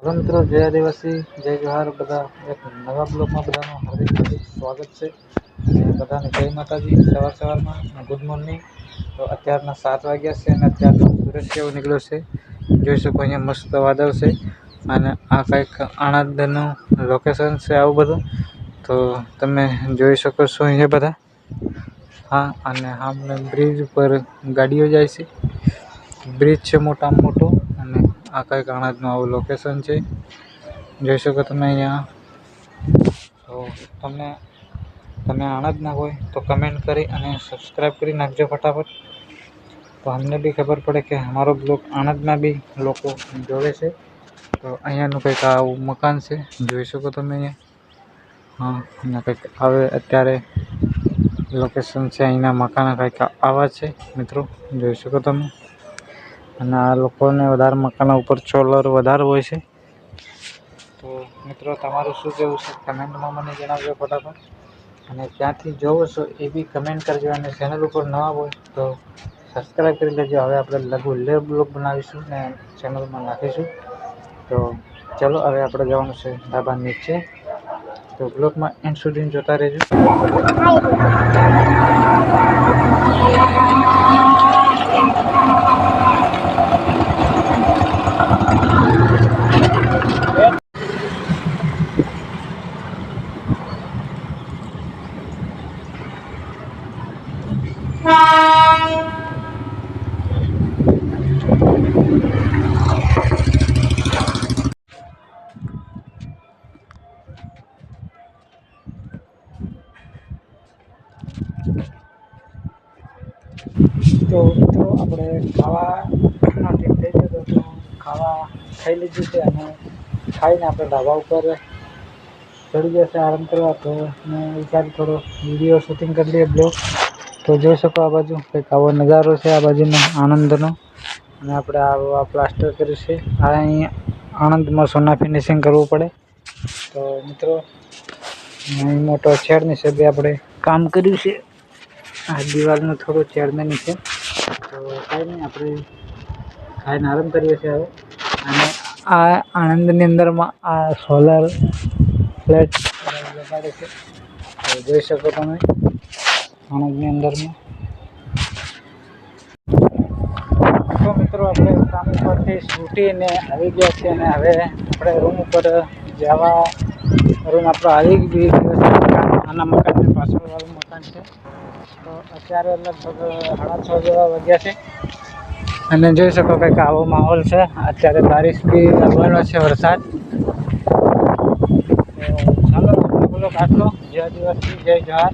Hello મિત્રો, જય આદિવાસી, જય જોહાર. બધા એક નવા બ્લોગમાં બધાનું હાર્દિક હાર્દિક સ્વાગત છે. અને બધાને જય માતાજી. સવારમાં ગુડ મોર્નિંગ. તો અત્યારના 7 વાગ્યા છે અને અત્યારનો સૂરજ કેવો નીકળ્યો છે જોઈ શકો. અહીંયા મસ્ત વાદળ છે અને આ કંઈક આણંદનું લોકેશન છે આવું બધું. તો તમે જોઈ શકો છો અહીંયા બધા. હા, અને સામે બ્રિજ ઉપર ગાડીઓ જાય છે. બ્રિજ છે મોટામાં મોટો અને આ કંઈક આણંદનું આવું લોકેશન છે જોઈ શકો તમે અહીંયા. તો તમે આણંદના હોય તો કમેન્ટ કરી અને સબસ્ક્રાઈબ કરી નાખજો ફટાફટ. તો અમને બી ખબર પડે કે અમારો બ્લોગ આણંદના બી લોકો જોવે છે. તો અહીંયાનું કંઈક આવું મકાન છે જોઈ શકો તમે અહીંયા. હા, અહીંયા કંઈક આવે અત્યારે લોકેશન છે. અહીંના મકાન કંઈક આવા છે મિત્રો, જોઈ શકો તમે. અને આ લોકોને વધારે મકાનો ઉપર સોલર વધારે હોય છે. તો મિત્રો, તમારું શું કહેવું છે કમેન્ટમાં મને જણાવજો ફટાફટ. અને ક્યાંથી જોવો છો એ બી કમેન્ટ કરજો. અને ચેનલ ઉપર નવા હોય તો સબસ્ક્રાઈબ કરી લેજો. હવે આપણે લઘુ લેવ બ્લોગ બનાવીશું ને ચેનલમાં નાખીશું. તો ચલો, હવે આપણે જવાનું છે ધાબા નીચે. તો બ્લોગમાં એન્ડ સુધી જોતા રહેજો. તો મિત્રો, આપણે ખાવાનો ટાઈમ થઈ ગયો હતો. તો ખાવા ખાઈ લીધું છે અને ખાઈને આપણે ધાબા ઉપર ચડી જશે આરામ કરવા. તો મેં વિચાર્યું થોડો વિડીયો શૂટિંગ કરી લઈએ બ્લોગ. તો જોઈ શકો આ બાજુ કંઈક આવો નજારો છે આ બાજુનો આણંદનો. અને આપણે આ પ્લાસ્ટર કર્યું છે. આ અહીં આણંદમાં સોના ફિનિશિંગ કરવું પડે. તો મિત્રો, અહીં મોટો છેડની હિસાબે આપણે કામ કર્યું છે. આ દિવાલનું થોડું ચેડમેન છે. તો કાંઈ નહીં, આપણે ખાઈને આરામ કરીએ છીએ હવે. અને આ આણંદની અંદરમાં આ સોલાર ફ્લેટ લગાડે છે. તો જોઈ શકો તમે આણંદની અંદરમાં. તો મિત્રો, આપણે કામ ઉપરથી છૂટીને આવી ગયા છીએ અને હવે આપણે રૂમ ઉપર જવા. રૂમ આપણો આવી બી આના મકાનની પાછળવાળું મકાન છે. તો અત્યારે લગભગ 6:30 જેવા વાગ્યા છે અને જોઈ શકો કંઈક આવો માહોલ છે. અત્યારે બારિશ બી આવવાનો છે, વરસાદ. તો ચાલો, આપણે બોલો આટલો. જય આદિવાસી, જય જોહાર.